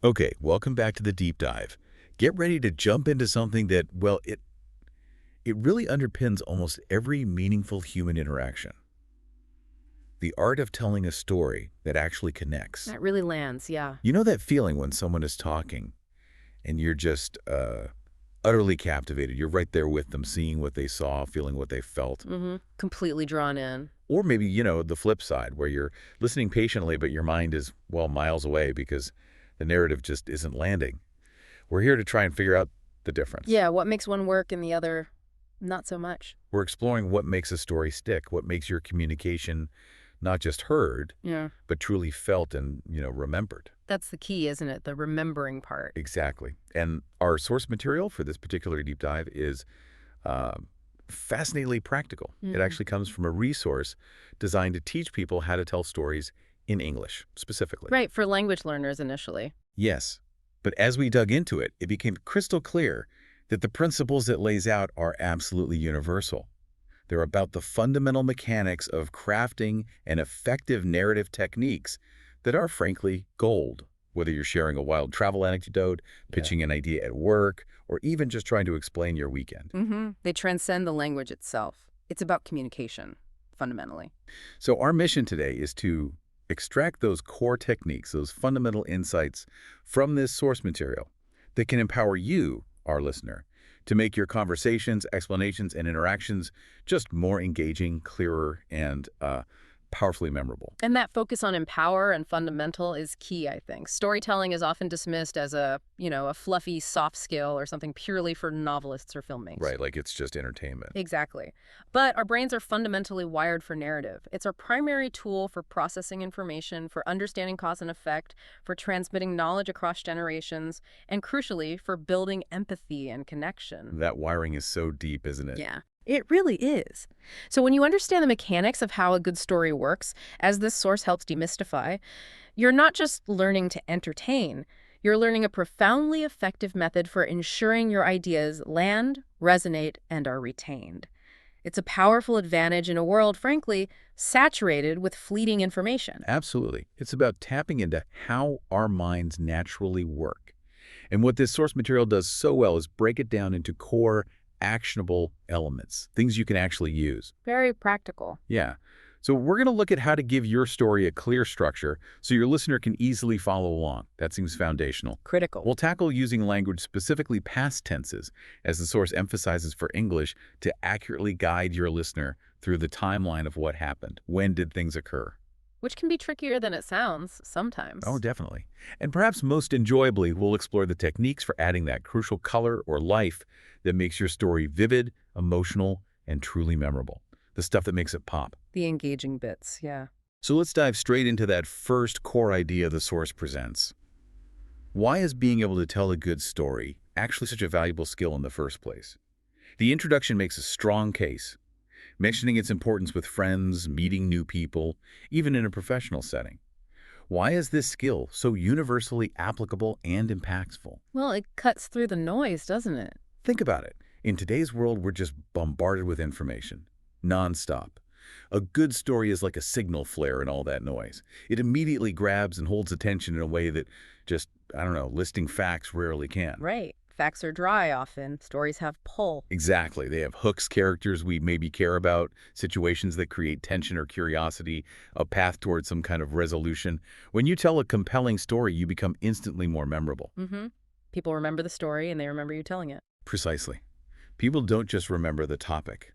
Okay, welcome back to the deep dive. Get ready to jump into something that, well, it really underpins almost every meaningful human interaction. The art of telling a story that actually connects. That really lands, yeah. You know that feeling when someone is talking and you're just utterly captivated. You're right there with them, seeing what they saw, feeling what they felt. Completely drawn in. Or maybe, the flip side where you're listening patiently, but your mind is, well, miles away because the narrative just isn't landing. We're here to try and figure out the difference. Yeah, what makes one work and the other not so much? We're exploring what makes a story stick, what makes your communication not just heard, Yeah. but truly felt and, remembered. That's the key, isn't it? The remembering part. Exactly. And our source material for this particular deep dive is uh, fascinatingly practical. It Mhm. actually comes from a resource designed to teach people how to tell stories in English, specifically. Right, for language learners initially. Yes. But as we dug into it, it became crystal clear that the principles it lays out are absolutely universal. They're about the fundamental mechanics of crafting and effective narrative techniques that are frankly gold. Whether you're sharing a wild travel anecdote, pitching an idea at work, or even just trying to explain your weekend. They transcend the language itself. It's about communication, fundamentally. So our mission today is to extract those core techniques, those fundamental insights from this source material that can empower you, our listener, to make your conversations, explanations, and interactions just more engaging, clearer, and powerfully memorable. And that focus on empower and fundamental is key, I think. Storytelling is often dismissed as a fluffy soft skill or something purely for novelists or filmmakers. Right, like it's just entertainment. Exactly. But our brains are fundamentally wired for narrative. It's our primary tool for processing information, for understanding cause and effect, for transmitting knowledge across generations, and crucially, for building empathy and connection. That wiring is so deep, isn't it? Yeah. It really is. So when you understand the mechanics of how a good story works, as this source helps demystify, you're not just learning to entertain, you're learning a profoundly effective method for ensuring your ideas land, resonate, and are retained. It's a powerful advantage in a world, frankly, saturated with fleeting information. Absolutely. It's about tapping into how our minds naturally work. And what this source material does so well is break it down into core, actionable elements, things you can actually use. Very practical. Yeah. So we're going to look at how to give your story a clear structure so your listener can easily follow along. That seems foundational. Critical. We'll tackle using language, specifically past tenses, as the source emphasizes for English, to accurately guide your listener through the timeline of what happened. When did things occur? Which can be trickier than it sounds sometimes. Oh, definitely. And perhaps most enjoyably, we'll explore the techniques for adding that crucial color or life that makes your story vivid, emotional, and truly memorable. The stuff that makes it pop. The engaging bits, yeah. So let's dive straight into that first core idea the source presents. Why is being able to tell a good story actually such a valuable skill in the first place? The introduction makes a strong case, mentioning its importance with friends, meeting new people, even in a professional setting. Why is this skill so universally applicable and impactful? Well, it cuts through the noise, doesn't it? Think about it. In today's world, we're just bombarded with information, nonstop. A good story is like a signal flare in all that noise. It immediately grabs and holds attention in a way that just, I don't know, listing facts rarely can. Right. Facts are dry often. Stories have pull. Exactly. They have hooks, characters we maybe care about, situations that create tension or curiosity, a path towards some kind of resolution. When you tell a compelling story, you become instantly more memorable. People remember the story and they remember you telling it. Precisely. People don't just remember the topic.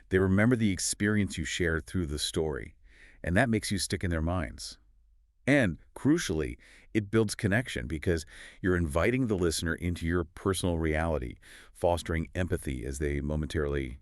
They remember the experience you shared through the story, and that makes you stick in their minds. And, crucially, it builds connection because you're inviting the listener into your personal reality, fostering empathy as they momentarily,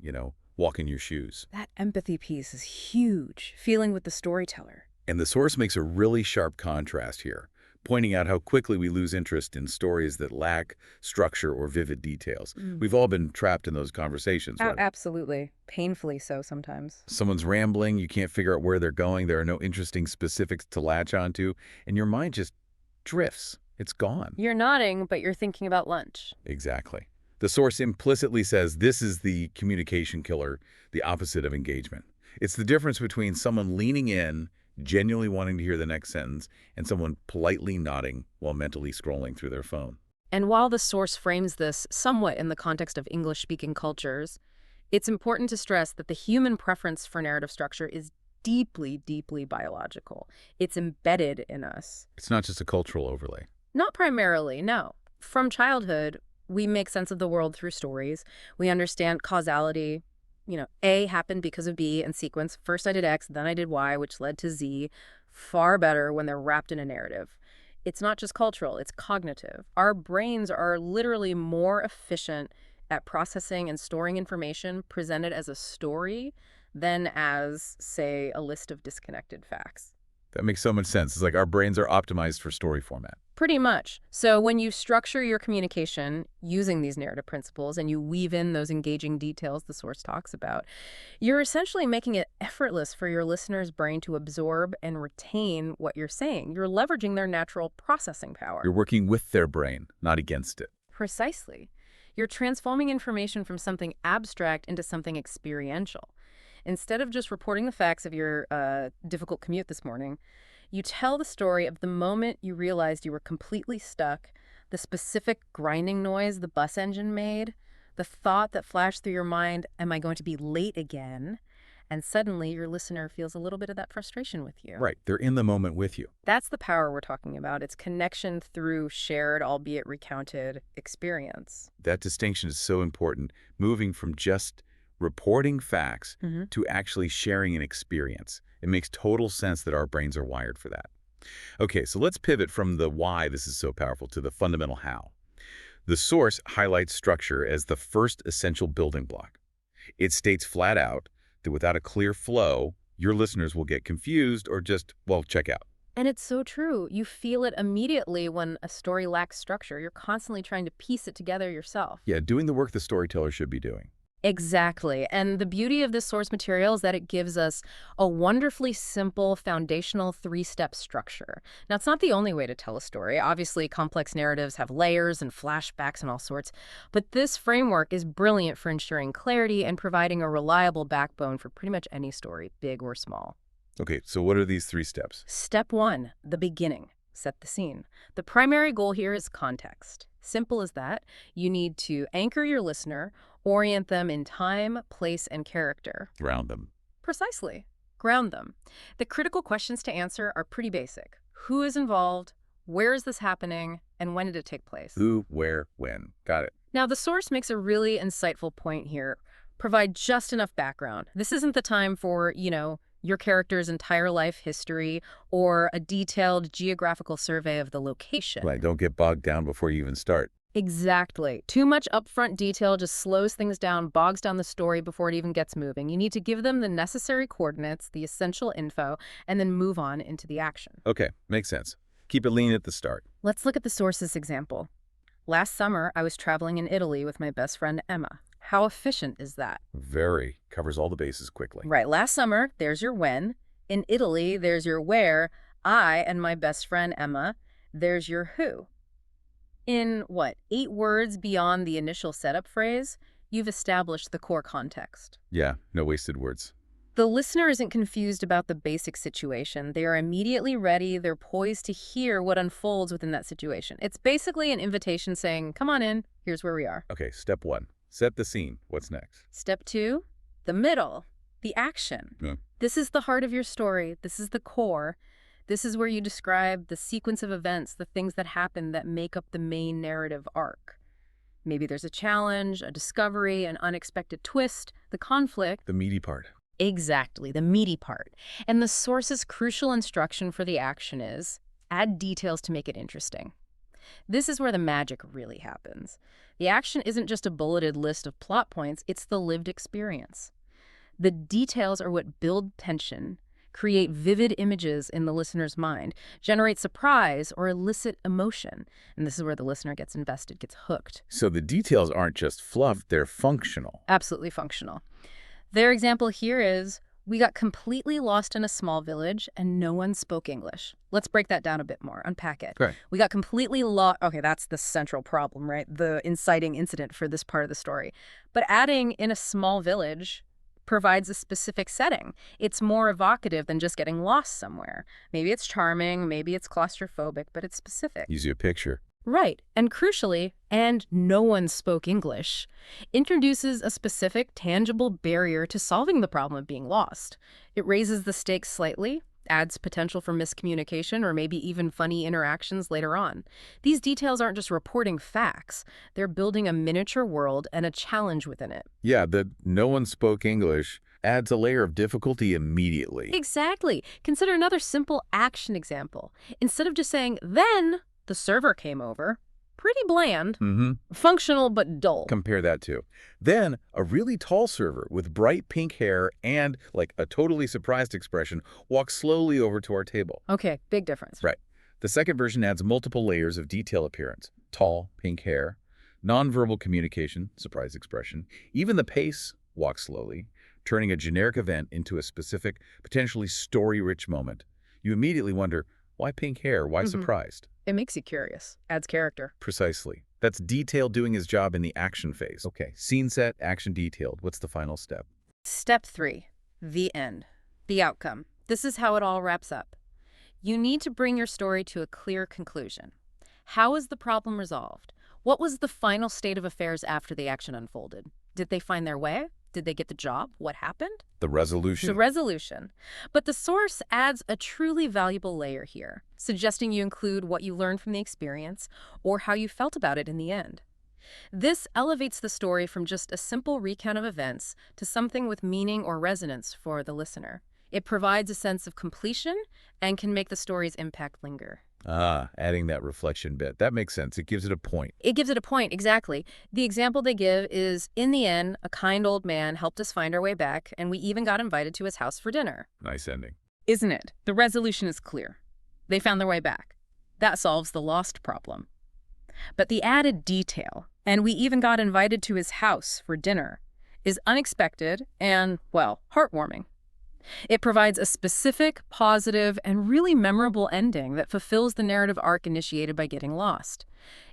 walk in your shoes. That empathy piece is huge, feeling with the storyteller. And the source makes a really sharp contrast here, pointing out how quickly we lose interest in stories that lack structure or vivid details. We've all been trapped in those conversations, Oh, right? absolutely. Painfully so sometimes. Someone's rambling, you can't figure out where they're going, there are no interesting specifics to latch onto, and your mind just drifts. It's gone. You're nodding, but you're thinking about lunch. Exactly. The source implicitly says this is the communication killer, the opposite of engagement. It's the difference between someone leaning in, genuinely wanting to hear the next sentence, and someone politely nodding while mentally scrolling through their phone. And while the source frames this somewhat in the context of English-speaking cultures, it's important to stress that the human preference for narrative structure is deeply, deeply biological. It's embedded in us. It's not just a cultural overlay. Not primarily, no. From childhood, we make sense of the world through stories. We understand causality. A happened because of B and sequence. First I did X, then I did Y, which led to Z. Far better when they're wrapped in a narrative. It's not just cultural, it's cognitive. Our brains are literally more efficient at processing and storing information presented as a story than as, say, a list of disconnected facts. That makes so much sense. It's like our brains are optimized for story format. Pretty much. So when you structure your communication using these narrative principles and you weave in those engaging details the source talks about, you're essentially making it effortless for your listener's brain to absorb and retain what you're saying. You're leveraging their natural processing power. You're working with their brain, not against it. Precisely. You're transforming information from something abstract into something experiential. Instead of just reporting the facts of your difficult commute this morning, you tell the story of the moment you realized you were completely stuck, the specific grinding noise the bus engine made, the thought that flashed through your mind, am I going to be late again? And suddenly your listener feels a little bit of that frustration with you. Right. They're in the moment with you. That's the power we're talking about. It's connection through shared, albeit recounted, experience. That distinction is so important, moving from just reporting facts to actually sharing an experience. It makes total sense that our brains are wired for that. Okay, so let's pivot from the why this is so powerful to the fundamental how. The source highlights structure as the first essential building block. It states flat out that without a clear flow, your listeners will get confused or just, well, check out. And it's so true. You feel it immediately when a story lacks structure. You're constantly trying to piece it together yourself. Yeah, doing the work the storyteller should be doing. Exactly. And the beauty of this source material is that it gives us a wonderfully simple foundational 3-step structure. Now, it's not the only way to tell a story. Obviously, complex narratives have layers and flashbacks and all sorts. But this framework is brilliant for ensuring clarity and providing a reliable backbone for pretty much any story, big or small. Okay, so what are these 3 steps? Step 1, the beginning. Set the scene. The primary goal here is context. Simple as that. You need to anchor your listener, orient them in time, place, and character. Ground them. Precisely. Ground them. The critical questions to answer are pretty basic. Who is involved? Where is this happening? And when did it take place? Who, where, when. Got it. Now, the source makes a really insightful point here. Provide just enough background. This isn't the time for, your character's entire life history or a detailed geographical survey of the location. Right, don't get bogged down before you even start. Exactly. Too much upfront detail just slows things down, bogs down the story before it even gets moving. You need to give them the necessary coordinates, the essential info, and then move on into the action. Okay, makes sense. Keep it lean at the start. Let's look at the source's example. Last summer, I was traveling in Italy with my best friend, Emma. How efficient is that? Very. Covers all the bases quickly. Right. Last summer, there's your when. In Italy, there's your where. I and my best friend, Emma, there's your who. In, 8 words beyond the initial setup phrase, you've established the core context. Yeah, no wasted words. The listener isn't confused about the basic situation. They are immediately ready. They're poised to hear what unfolds within that situation. It's basically an invitation saying, come on in, here's where we are. Okay, step 1. Set the scene. What's next? Step 2, the middle, the action. Yeah. This is the heart of your story. This is the core. This is where you describe the sequence of events, the things that happen that make up the main narrative arc. Maybe there's a challenge, a discovery, an unexpected twist, the conflict. The meaty part. Exactly, the meaty part. And the source's crucial instruction for the action is add details to make it interesting. This is where the magic really happens. The action isn't just a bulleted list of plot points, it's the lived experience. The details are what build tension, create vivid images in the listener's mind, generate surprise or elicit emotion. And this is where the listener gets invested, gets hooked. So the details aren't just fluff, they're functional. Absolutely functional. Their example here is, we got completely lost in a small village and no one spoke English. Let's break that down a bit more, unpack it. Okay. We got completely lost. Okay, that's the central problem, right? The inciting incident for this part of the story. But adding in a small village, provides a specific setting. It's more evocative than just getting lost somewhere. Maybe it's charming, maybe it's claustrophobic, but it's specific. Gives you a picture. Right, and crucially, and no one spoke English, introduces a specific, tangible barrier to solving the problem of being lost. It raises the stakes slightly, adds potential for miscommunication or maybe even funny interactions later on. These details aren't just reporting facts, they're building a miniature world and a challenge within it. Yeah, that no one spoke English adds a layer of difficulty immediately. Exactly. Consider another simple action example. Instead of just saying, then the server came over, pretty bland, functional but dull. Compare that to. Then, a really tall server with bright pink hair and, like, a totally surprised expression walks slowly over to our table. Okay, big difference. Right. The second version adds multiple layers of detail appearance. Tall, pink hair, nonverbal communication, surprise expression, even the pace, walk slowly, turning a generic event into a specific, potentially story-rich moment. You immediately wonder, why pink hair? Why surprised? It makes you curious, adds character. Precisely. That's detail doing his job in the action phase. Okay, scene set, action detailed. What's the final step? Step 3, the end, the outcome. This is how it all wraps up. You need to bring your story to a clear conclusion. How is the problem resolved? What was the final state of affairs after the action unfolded? Did they find their way? Did they get the job? What happened? The resolution. The resolution. But the source adds a truly valuable layer here, suggesting you include what you learned from the experience or how you felt about it in the end. This elevates the story from just a simple recount of events to something with meaning or resonance for the listener. It provides a sense of completion and can make the story's impact linger. Adding that reflection bit. That makes sense. It gives it a point. It gives it a point, exactly. The example they give is, in the end, a kind old man helped us find our way back, and we even got invited to his house for dinner. Nice ending. Isn't it? The resolution is clear. They found their way back. That solves the lost problem. But the added detail, and we even got invited to his house for dinner, is unexpected and, well, heartwarming. It provides a specific, positive, and really memorable ending that fulfills the narrative arc initiated by getting lost.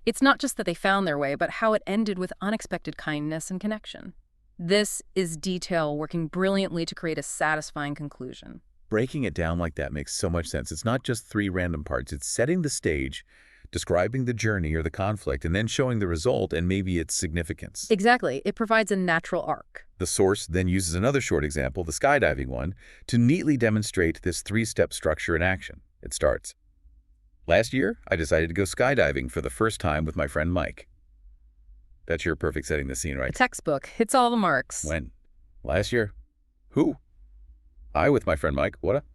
It's not just that they found their way, but how it ended with unexpected kindness and connection. This is detail working brilliantly to create a satisfying conclusion. Breaking it down like that makes so much sense. It's not just 3 random parts. It's setting the stage, describing the journey or the conflict, and then showing the result and maybe its significance. Exactly. It provides a natural arc. The source then uses another short example, the skydiving one, to neatly demonstrate this 3-step structure in action. It starts, "Last year, I decided to go skydiving for the first time with my friend Mike." That's your perfect setting the scene, right? A textbook. Hits all the marks. When? Last year. Who? I with my friend Mike. What?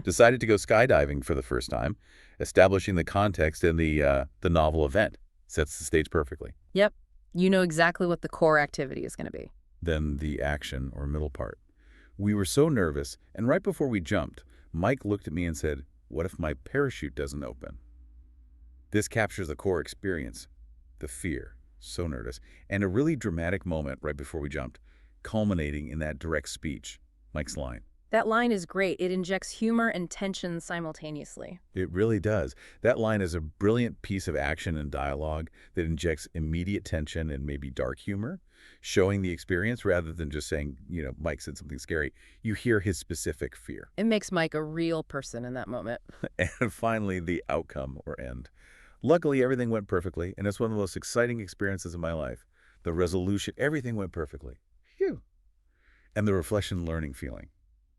Decided to go skydiving for the first time, establishing the context and the novel event. Sets the stage perfectly. Yep. You know exactly what the core activity is going to be. Then the action or middle part. We were so nervous, and right before we jumped, Mike looked at me and said, "What if my parachute doesn't open?" This captures the core experience, the fear, so nervous, and a really dramatic moment right before we jumped, culminating in that direct speech, Mike's line. That line is great. It injects humor and tension simultaneously. It really does. That line is a brilliant piece of action and dialogue that injects immediate tension and maybe dark humor, showing the experience rather than just saying, Mike said something scary. You hear his specific fear. It makes Mike a real person in that moment. And finally, the outcome or end. Luckily, everything went perfectly, and it's one of the most exciting experiences of my life. The resolution, everything went perfectly. Phew. And the reflection learning feeling.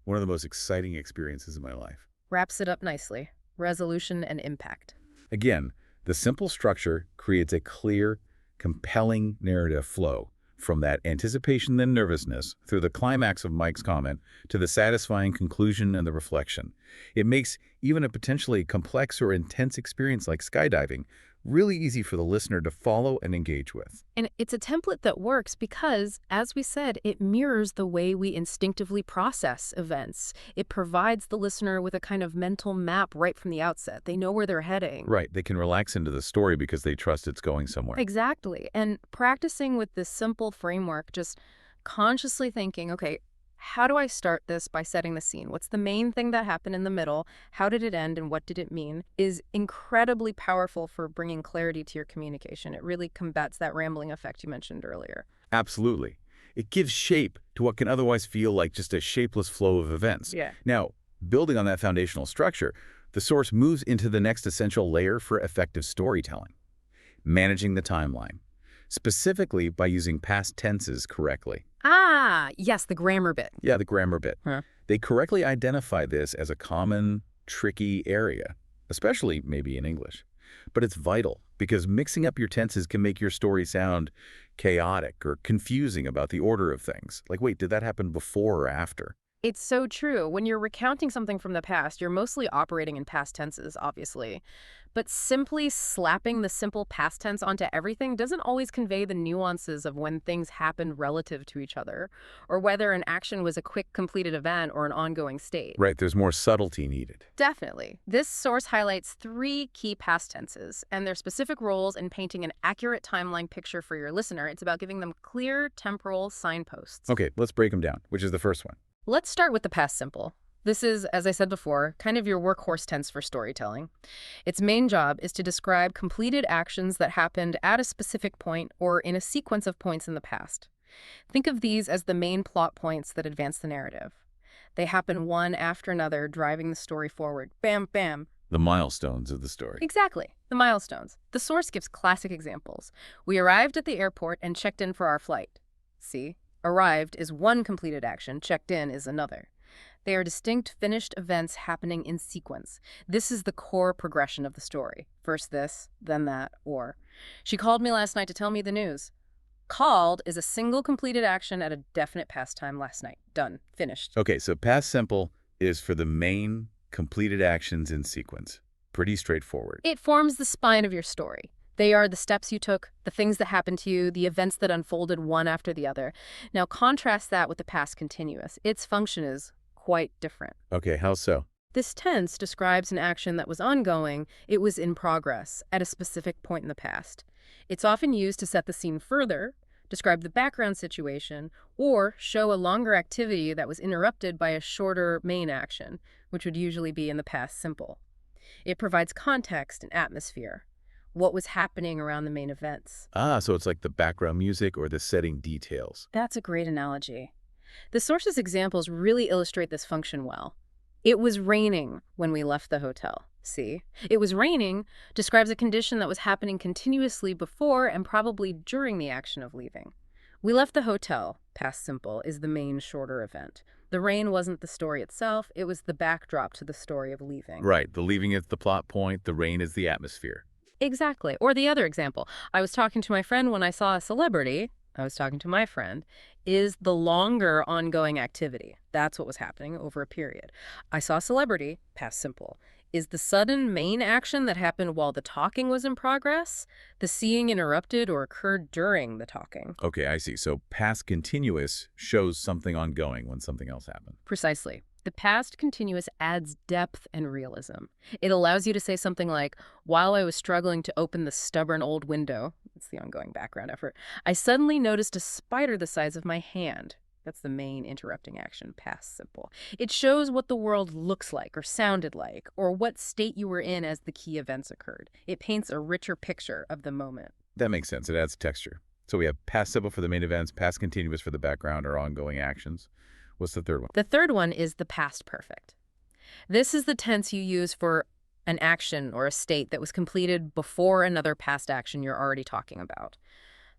One of the most exciting experiences in my life. Wraps it up nicely. Resolution and impact. Again, the simple structure creates a clear, compelling narrative flow from that anticipation then nervousness through the climax of Mike's comment to the satisfying conclusion and the reflection. It makes even a potentially complex or intense experience like skydiving really easy for the listener to follow and engage with. And it's a template that works because, as we said, it mirrors the way we instinctively process events. It provides the listener with a kind of mental map right from the outset. They know where they're heading. Right. They can relax into the story because they trust it's going somewhere. Exactly. And practicing with this simple framework, just consciously thinking, okay, how do I start this by setting the scene? What's the main thing that happened in the middle? How did it end and what did it mean? Is incredibly powerful for bringing clarity to your communication. It really combats that rambling effect you mentioned earlier. Absolutely. It gives shape to what can otherwise feel like just a shapeless flow of events. Yeah. Now, building on that foundational structure, the source moves into the next essential layer for effective storytelling, managing the timeline, specifically by using past tenses correctly. Ah, yes, the grammar bit. Yeah, the grammar bit. Huh. They correctly identify this as a common, tricky area, especially maybe in English. But it's vital because mixing up your tenses can make your story sound chaotic or confusing about the order of things. Like, wait, did that happen before or after? It's so true. When you're recounting something from the past, you're mostly operating in past tenses, obviously. But simply slapping the simple past tense onto everything doesn't always convey the nuances of when things happened relative to each other, or whether an action was a quick completed event or an ongoing state. Right, there's more subtlety needed. Definitely. This source highlights 3 key past tenses and their specific roles in painting an accurate timeline picture for your listener. It's about giving them clear temporal signposts. Okay, let's break them down, which is the first one. Let's start with the past simple. This is, as I said before, kind of your workhorse tense for storytelling. Its main job is to describe completed actions that happened at a specific point or in a sequence of points in the past. Think of these as the main plot points that advance the narrative. They happen one after another, driving the story forward. Bam, bam. The milestones of the story. Exactly. The milestones. The source gives classic examples. We arrived at the airport and checked in for our flight. See? Arrived is one completed action, checked in is another. They are distinct, finished events happening in sequence. This is the core progression of the story. First this, then that, or she called me last night to tell me the news. Called is a single completed action at a definite past time last night. Done. Finished. Okay, so past simple is for the main completed actions in sequence. Pretty straightforward. It forms the spine of your story. They are the steps you took, the things that happened to you, the events that unfolded one after the other. Now contrast that with the past continuous. Its function is quite different. Okay, how so? This tense describes an action that was ongoing. It was in progress at a specific point in the past. It's often used to set the scene further, describe the background situation, or show a longer activity that was interrupted by a shorter main action, which would usually be in the past simple. It provides context and atmosphere. What was happening around the main events. Ah, so it's like the background music or the setting details. That's a great analogy. The source's examples really illustrate this function well. It was raining when we left the hotel. See? It was raining describes a condition that was happening continuously before and probably during the action of leaving. We left the hotel, past simple, is the main shorter event. The rain wasn't the story itself, it was the backdrop to the story of leaving. Right, the leaving is the plot point, the rain is the atmosphere. Exactly. Or the other example, I was talking to my friend when I saw a celebrity, I was talking to my friend, is the longer ongoing activity. That's what was happening over a period. I saw a celebrity, past simple, is the sudden main action that happened while the talking was in progress, the seeing interrupted or occurred during the talking. Okay, I see. So past continuous shows something ongoing when something else happened. Precisely. The past continuous adds depth and realism. It allows you to say something like, while I was struggling to open the stubborn old window, it's the ongoing background effort, I suddenly noticed a spider the size of my hand. That's the main interrupting action, past simple. It shows what the world looks like or sounded like, or what state you were in as the key events occurred. It paints a richer picture of the moment. That makes sense. It adds texture. So we have past simple for the main events, past continuous for the background or ongoing actions. What's the third one? The third one is the past perfect. This is the tense you use for an action or a state that was completed before another past action you're already talking about.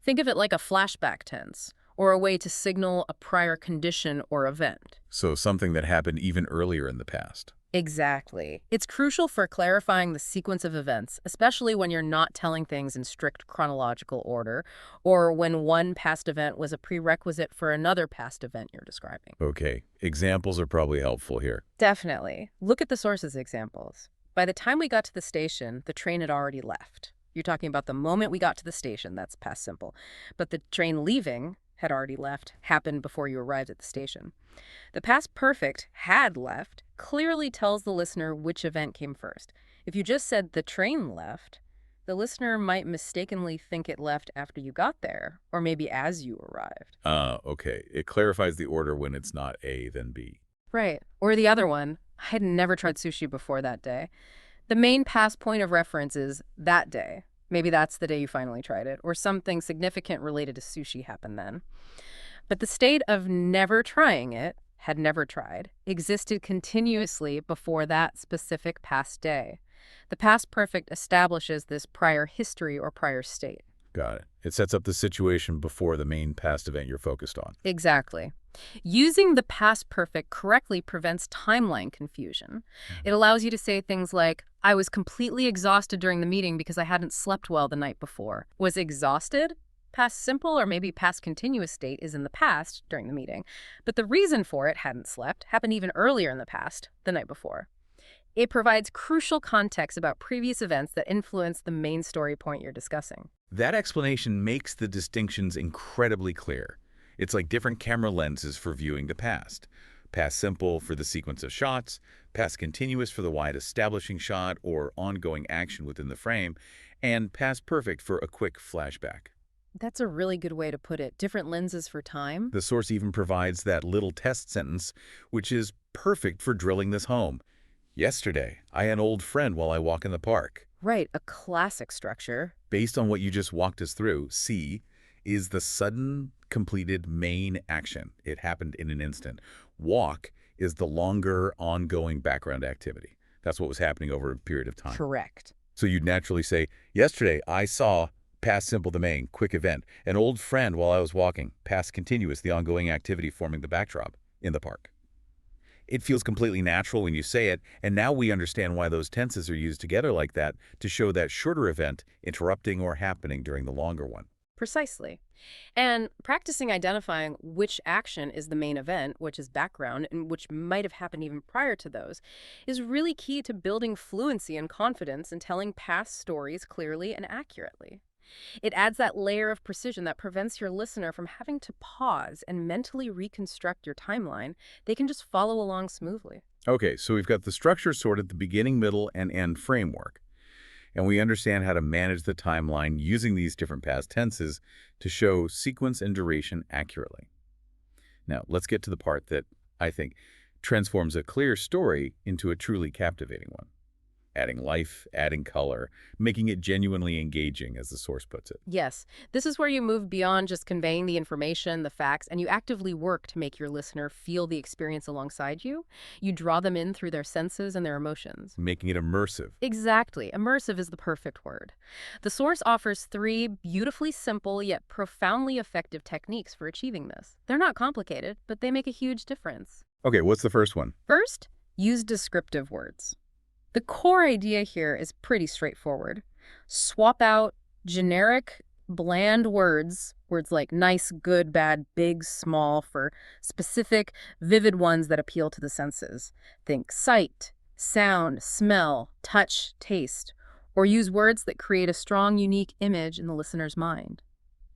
Think of it like a flashback tense, or a way to signal a prior condition or event. So something that happened even earlier in the past. Exactly. It's crucial for clarifying the sequence of events, especially when you're not telling things in strict chronological order, or when one past event was a prerequisite for another past event you're describing. Okay, examples are probably helpful here. Definitely. Look at the source's examples. By the time we got to the station, the train had already left. You're talking about the moment we got to the station, that's past simple. But the train leaving had already left, happened before you arrived at the station. The past perfect, had left, clearly tells the listener which event came first. If you just said the train left, the listener might mistakenly think it left after you got there, or maybe as you arrived. Okay. It clarifies the order when it's not A, then B. Right. Or the other one, I had never tried sushi before that day. The main past point of reference is that day. Maybe that's the day you finally tried it, or something significant related to sushi happened then. But the state of never trying it, had never tried, existed continuously before that specific past day. The past perfect establishes this prior history or prior state. Got it. It sets up the situation before the main past event you're focused on. Exactly. Using the past perfect correctly prevents timeline confusion. It allows you to say things like, I was completely exhausted during the meeting because I hadn't slept well the night before. Was exhausted? Past simple or maybe past continuous state is in the past during the meeting, but the reason for it, hadn't slept, happened even earlier in the past, the night before. It provides crucial context about previous events that influence the main story point you're discussing. That explanation makes the distinctions incredibly clear. It's like different camera lenses for viewing the past. Past simple for the sequence of shots, past continuous for the wide establishing shot or ongoing action within the frame, and past perfect for a quick flashback. That's a really good way to put it. Different lenses for time? The source even provides that little test sentence, which is perfect for drilling this home. Yesterday, I had an old friend while I walk in the park. Right, a classic structure. Based on what you just walked us through, C is the sudden, completed main action. It happened in an instant. Walk is the longer, ongoing background activity. That's what was happening over a period of time. Correct. So you'd naturally say, yesterday I saw, past simple the main, quick event, an old friend while I was walking, past continuous, the ongoing activity forming the backdrop in the park. It feels completely natural when you say it, and now we understand why those tenses are used together like that to show that shorter event interrupting or happening during the longer one. Precisely. And practicing identifying which action is the main event, which is background, and which might have happened even prior to those, is really key to building fluency and confidence in telling past stories clearly and accurately. It adds that layer of precision that prevents your listener from having to pause and mentally reconstruct your timeline. They can just follow along smoothly. Okay, so we've got the structure sorted, the beginning, middle, and end framework. And we understand how to manage the timeline using these different past tenses to show sequence and duration accurately. Now, let's get to the part that, I think, transforms a clear story into a truly captivating one. Adding life, adding color, making it genuinely engaging, as the source puts it. Yes, this is where you move beyond just conveying the information, the facts, and you actively work to make your listener feel the experience alongside you. You draw them in through their senses and their emotions. Making it immersive. Exactly. Immersive is the perfect word. The source offers 3 beautifully simple yet profoundly effective techniques for achieving this. They're not complicated, but they make a huge difference. Okay, what's the first one? First, use descriptive words. The core idea here is pretty straightforward. Swap out generic, bland words like nice, good, bad, big, small, for specific, vivid ones that appeal to the senses. Think sight, sound, smell, touch, taste, or use words that create a strong, unique image in the listener's mind.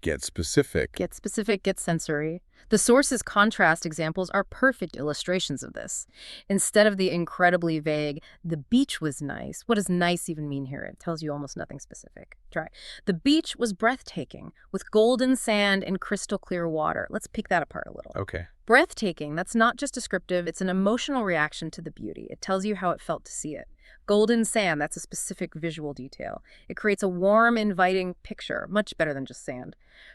Get specific. Get specific, get sensory. The source's contrast examples are perfect illustrations of this. Instead of the incredibly vague, the beach was nice. What does nice even mean here? It tells you almost nothing specific. Try. The beach was breathtaking, with golden sand and crystal clear water. Let's pick that apart a little. Okay. Breathtaking, that's not just descriptive, it's an emotional reaction to the beauty. It tells you how it felt to see it. Golden sand, that's a specific visual detail. It creates a warm, inviting picture, much better than just sand.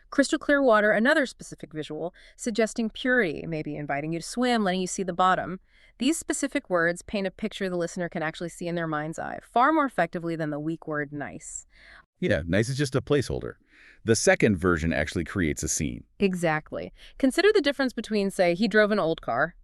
Crystal clear water, another specific visual, suggesting purity, maybe inviting you to swim, letting you see the bottom. These specific words paint a picture the listener can actually see in their mind's eye, far more effectively than the weak word nice. Yeah, nice is just a placeholder. The second version actually creates a scene. Exactly. Consider the difference between, say, he drove an old car,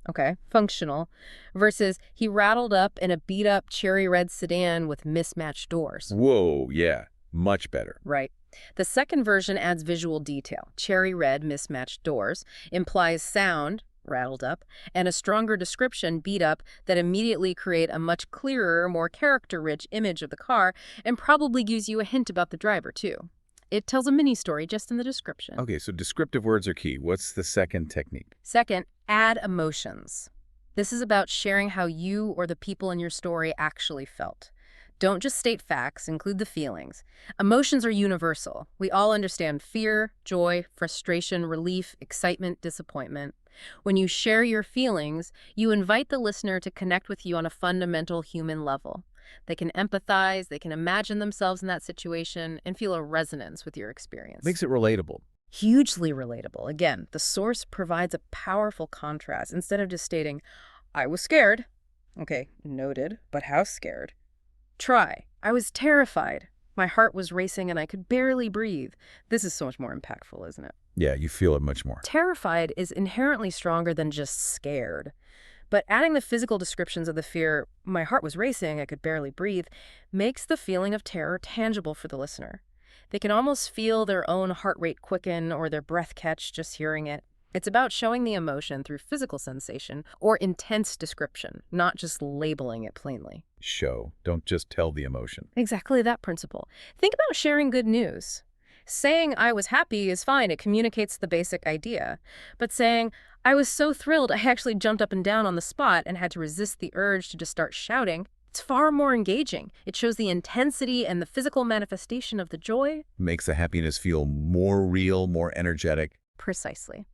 okay, functional, versus he rattled up in a beat-up cherry red sedan with mismatched doors. Whoa, yeah, much better. Right. The second version adds visual detail. Cherry red, mismatched doors, implies sound, rattled up, and a stronger description, beat up, that immediately create a much clearer, more character-rich image of the car and probably gives you a hint about the driver, too. It tells a mini-story just in the description. Okay, so descriptive words are key. What's the second technique? Second, add emotions. This is about sharing how you or the people in your story actually felt. Don't just state facts, include the feelings. Emotions are universal. We all understand fear, joy, frustration, relief, excitement, disappointment. When you share your feelings, you invite the listener to connect with you on a fundamental human level. They can empathize, they can imagine themselves in that situation, and feel a resonance with your experience. Makes it relatable. Hugely relatable. Again, the source provides a powerful contrast. Instead of just stating, I was scared. Okay, noted, but how scared? Try, I was terrified. My heart was racing and I could barely breathe. This is so much more impactful, isn't it? Yeah, you feel it much more. Terrified is inherently stronger than just scared. But adding the physical descriptions of the fear, my heart was racing, I could barely breathe, makes the feeling of terror tangible for the listener. They can almost feel their own heart rate quicken or their breath catch just hearing it. It's about showing the emotion through physical sensation or intense description, not just labeling it plainly. Show. Don't just tell the emotion. Exactly that principle. Think about sharing good news. Saying I was happy is fine, it communicates the basic idea. But saying I was so thrilled I actually jumped up and down on the spot and had to resist the urge to just start shouting, it's far more engaging. It shows the intensity and the physical manifestation of the joy. Makes the happiness feel more real, more energetic. Precisely.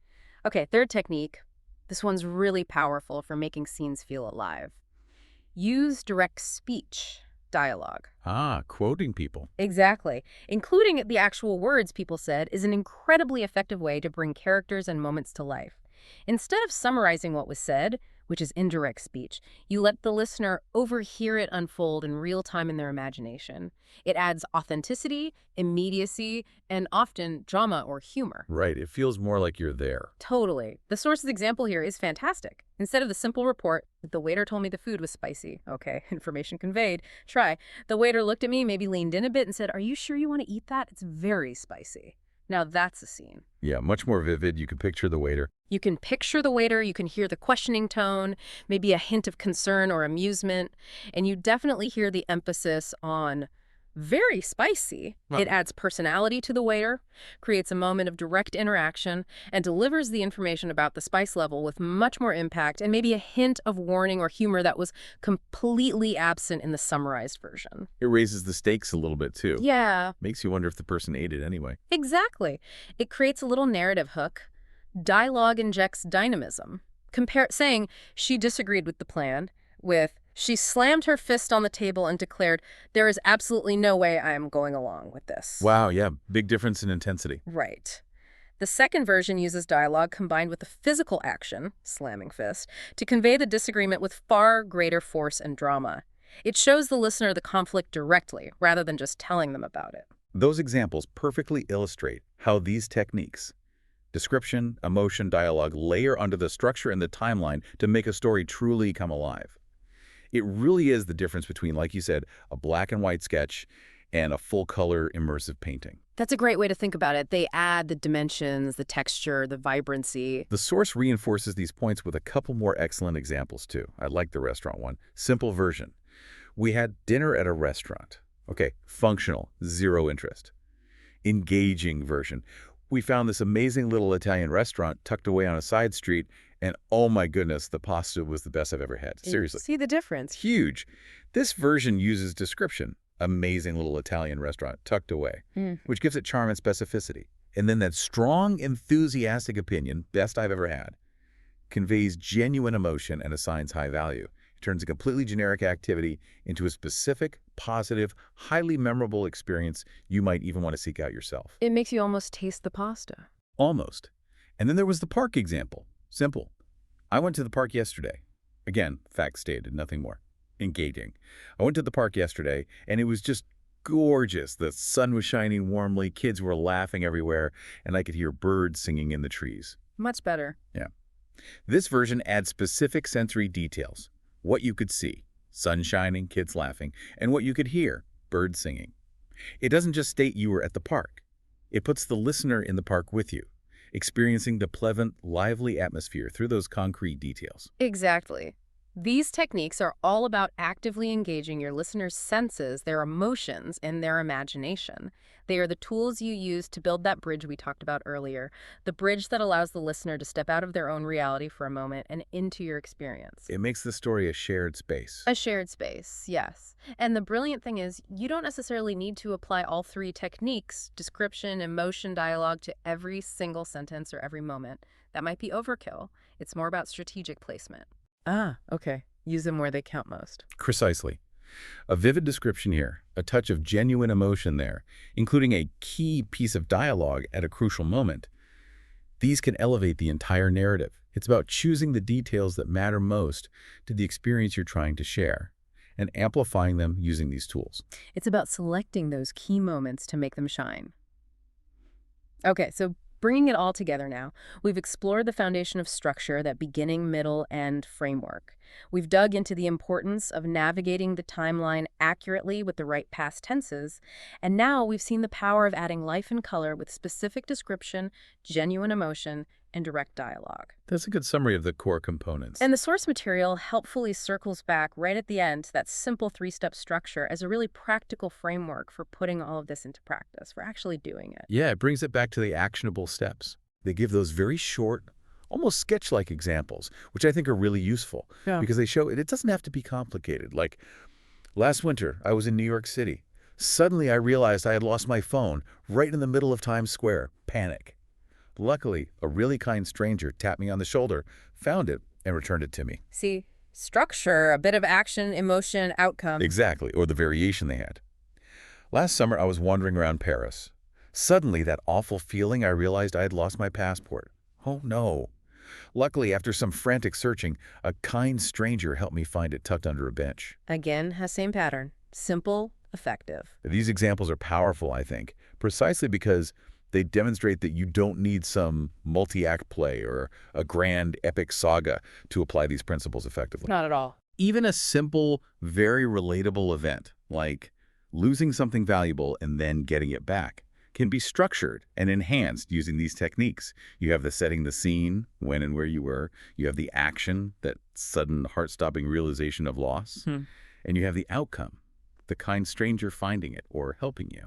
Okay, third technique. This one's really powerful for making scenes feel alive. Use direct speech, dialogue. Ah, quoting people. Exactly. Including the actual words people said is an incredibly effective way to bring characters and moments to life. Instead of summarizing what was said, which is indirect speech, you let the listener overhear it unfold in real time in their imagination. It adds authenticity, immediacy, and often drama or humor. Right, it feels more like you're there. Totally. The source's example here is fantastic. Instead of the simple report, the waiter told me the food was spicy. Okay, information conveyed. Try. The waiter looked at me, maybe leaned in a bit and said, are you sure you want to eat that? It's very spicy. Now that's a scene. Yeah, much more vivid. You can picture the waiter. You can picture the waiter, you can hear the questioning tone, maybe a hint of concern or amusement, and you definitely hear the emphasis on very spicy. Huh. It adds personality to the waiter, creates a moment of direct interaction, and delivers the information about the spice level with much more impact and maybe a hint of warning or humor that was completely absent in the summarized version. It raises the stakes a little bit, too. Yeah, Makes you wonder if the person ate it anyway. exactly. It creates a little narrative hook. Dialogue injects dynamism. Saying she disagreed with the plan with she slammed her fist on the table and declared, there is absolutely no way I am going along with this. Wow, yeah, big difference in intensity. Right. The second version uses dialogue combined with the physical action, slamming fist, to convey the disagreement with far greater force and drama. It shows the listener the conflict directly, rather than just telling them about it. Those examples perfectly illustrate how these techniques, description, emotion, dialogue, layer under the structure and the timeline to make a story truly come alive. It really is the difference between, like you said, a black and white sketch and a full-color immersive painting. That's a great way to think about it. They add the dimensions, the texture, the vibrancy. The source reinforces these points with a couple more excellent examples, too. I like the restaurant one. Simple version. We had dinner at a restaurant. Okay, functional, zero interest. Engaging version. We found this amazing little Italian restaurant tucked away on a side street, and oh my goodness, the pasta was the best I've ever had. Seriously. See the difference? Huge. This version uses description. Amazing little Italian restaurant tucked away, which gives it charm and specificity. And then that strong, enthusiastic opinion, best I've ever had, conveys genuine emotion and assigns high value. It turns a completely generic activity into a specific, positive, highly memorable experience you might even want to seek out yourself. It makes you almost taste the pasta. Almost. And then there was the park example. Simple. I went to the park yesterday. Again, fact stated, nothing more. Engaging. I went to the park yesterday, and it was just gorgeous. The sun was shining warmly, kids were laughing everywhere, and I could hear birds singing in the trees. Much better. Yeah. This version adds specific sensory details. What you could see, sun shining, kids laughing, and what you could hear, birds singing. It doesn't just state you were at the park. It puts the listener in the park with you, experiencing the pleasant, lively atmosphere through those concrete details. Exactly. These techniques are all about actively engaging your listener's senses, their emotions, and their imagination. They are the tools you use to build that bridge we talked about earlier, the bridge that allows the listener to step out of their own reality for a moment and into your experience. It makes the story a shared space. A shared space, yes. And the brilliant thing is, you don't necessarily need to apply all three techniques, description, emotion, dialogue, to every single sentence or every moment. That might be overkill. It's more about strategic placement. Ah, okay. Use them where they count most. Precisely. A vivid description here, a touch of genuine emotion there, including a key piece of dialogue at a crucial moment. These can elevate the entire narrative. It's about choosing the details that matter most to the experience you're trying to share and amplifying them using these tools. It's about selecting those key moments to make them shine. Okay, so bringing it all together now, we've explored the foundation of structure, that beginning, middle, end framework. We've dug into the importance of navigating the timeline accurately with the right past tenses, and now we've seen the power of adding life and color with specific description, genuine emotion, and direct dialogue. That's a good summary of the core components. And the source material helpfully circles back right at the end to that simple three-step structure as a really practical framework for putting all of this into practice, for actually doing it. Yeah, it brings it back to the actionable steps. They give those very short, almost sketch-like examples, which I think are really useful because they show it doesn't have to be complicated. Like, last winter, I was in New York City. Suddenly, I realized I had lost my phone right in the middle of Times Square. Panic. Luckily, a really kind stranger tapped me on the shoulder, found it, and returned it to me. See, structure, a bit of action, emotion, outcome. Exactly, or the variation they had. Last summer, I was wandering around Paris. Suddenly, that awful feeling, I realized I had lost my passport. Oh, no. Luckily, after some frantic searching, a kind stranger helped me find it tucked under a bench. Again, same pattern. Simple, effective. These examples are powerful, I think, precisely because they demonstrate that you don't need some multi-act play or a grand epic saga to apply these principles effectively. Not at all. Even a simple, very relatable event, like losing something valuable and then getting it back, can be structured and enhanced using these techniques. You have the setting the scene, when and where you were. You have the action, that sudden heart-stopping realization of loss. And you have the outcome, the kind stranger finding it or helping you.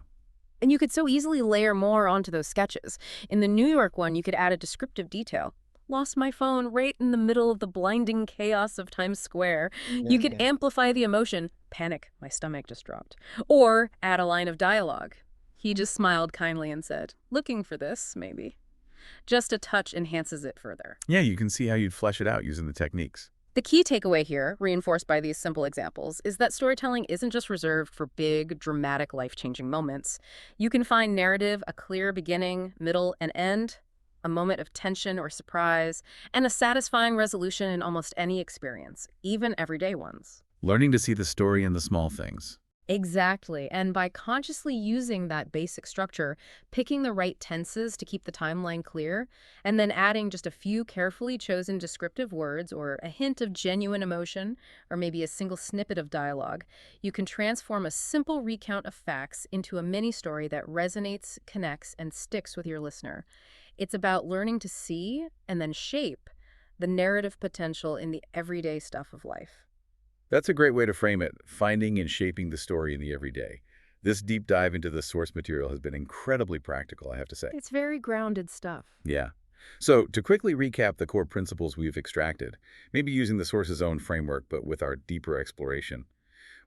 And you could so easily layer more onto those sketches. In the New York one, you could add a descriptive detail. Lost my phone right in the middle of the blinding chaos of Times Square. You could amplify the emotion. Panic, my stomach just dropped. Or add a line of dialogue. He just smiled kindly and said, looking for this, maybe. Just a touch enhances it further. Yeah, you can see how you'd flesh it out using the techniques. The key takeaway here, reinforced by these simple examples, is that storytelling isn't just reserved for big, dramatic, life-changing moments. You can find narrative, a clear beginning, middle, and end, a moment of tension or surprise, and a satisfying resolution in almost any experience, even everyday ones. Learning to see the story in the small things. Exactly. And by consciously using that basic structure, picking the right tenses to keep the timeline clear, and then adding just a few carefully chosen descriptive words or a hint of genuine emotion, or maybe a single snippet of dialogue, you can transform a simple recount of facts into a mini story that resonates, connects, and sticks with your listener. It's about learning to see and then shape the narrative potential in the everyday stuff of life. That's a great way to frame it, finding and shaping the story in the everyday. This deep dive into the source material has been incredibly practical, I have to say. It's very grounded stuff. Yeah. So, to quickly recap the core principles we've extracted, maybe using the source's own framework but with our deeper exploration,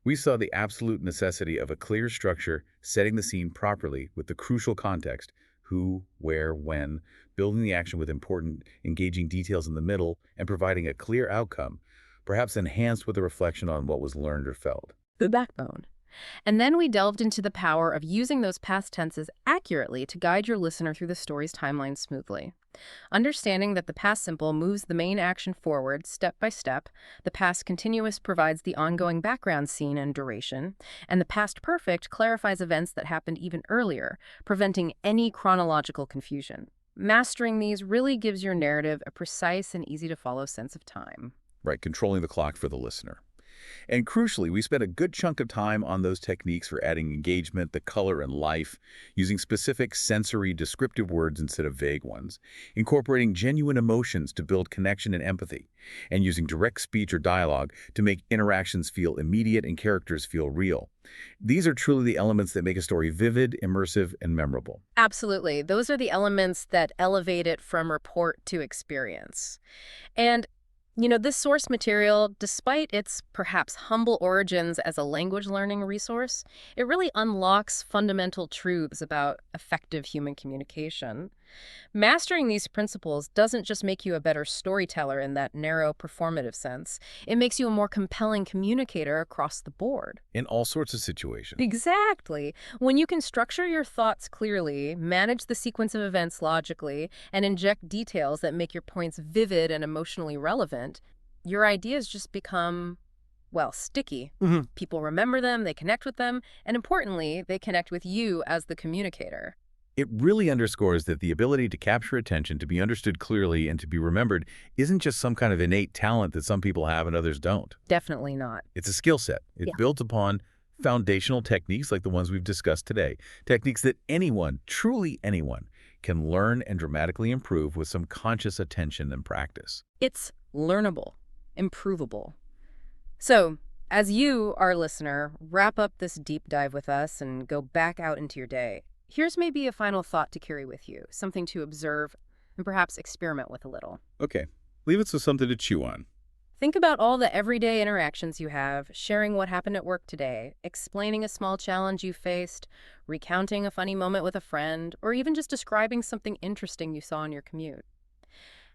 we saw the absolute necessity of a clear structure, setting the scene properly with the crucial context, who, where, when, building the action with important, engaging details in the middle, and providing a clear outcome, perhaps enhanced with a reflection on what was learned or felt. The backbone. And then we delved into the power of using those past tenses accurately to guide your listener through the story's timeline smoothly. Understanding that the past simple moves the main action forward step by step, the past continuous provides the ongoing background scene and duration, and the past perfect clarifies events that happened even earlier, preventing any chronological confusion. Mastering these really gives your narrative a precise and easy-to-follow sense of time. Right, controlling the clock for the listener. And crucially, we spent a good chunk of time on those techniques for adding engagement, the color, and life, using specific sensory descriptive words instead of vague ones, incorporating genuine emotions to build connection and empathy, and using direct speech or dialogue to make interactions feel immediate and characters feel real. These are truly the elements that make a story vivid, immersive, and memorable. Absolutely. Those are the elements that elevate it from report to experience. And This source material, despite its perhaps humble origins as a language learning resource, it really unlocks fundamental truths about effective human communication. Mastering these principles doesn't just make you a better storyteller in that narrow performative sense. It makes you a more compelling communicator across the board. In all sorts of situations. Exactly. When you can structure your thoughts clearly, manage the sequence of events logically, and inject details that make your points vivid and emotionally relevant, your ideas just become, well, sticky. Mhm. People remember them, they connect with them, and importantly, they connect with you as the communicator. It really underscores that the ability to capture attention, to be understood clearly, and to be remembered isn't just some kind of innate talent that some people have and others don't. Definitely not. It's a skill set. It's Yeah. built upon foundational techniques like the ones we've discussed today. Techniques that anyone, truly anyone, can learn and dramatically improve with some conscious attention and practice. It's learnable, improvable. So, as you, our listener, wrap up this deep dive with us and go back out into your day, here's maybe a final thought to carry with you, something to observe and perhaps experiment with a little. Okay, leave us with something to chew on. Think about all the everyday interactions you have, sharing what happened at work today, explaining a small challenge you faced, recounting a funny moment with a friend, or even just describing something interesting you saw on your commute.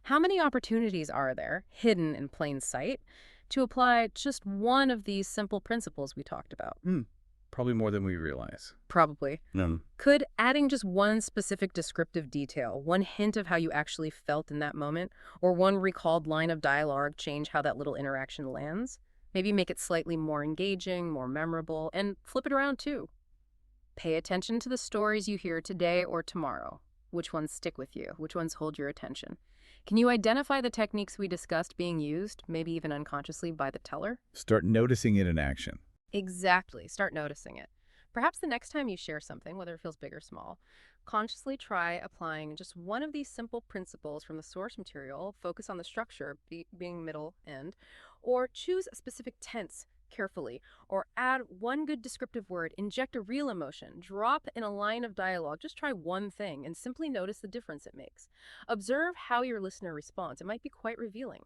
How many opportunities are there, hidden in plain sight, to apply just one of these simple principles we talked about? Probably more than we realize. Probably. Mm. Could adding just one specific descriptive detail, one hint of how you actually felt in that moment, or one recalled line of dialogue change how that little interaction lands? Maybe make it slightly more engaging, more memorable, and flip it around too. Pay attention to the stories you hear today or tomorrow. Which ones stick with you? Which ones hold your attention? Can you identify the techniques we discussed being used, maybe even unconsciously, by the teller? Start noticing it in action. Exactly. Start noticing it. Perhaps the next time you share something, whether it feels big or small, consciously try applying just one of these simple principles from the source material, focus on the structure, being middle end, or choose a specific tense carefully, or add one good descriptive word, inject a real emotion, drop in a line of dialogue, just try one thing and simply notice the difference it makes. Observe how your listener responds. It might be quite revealing.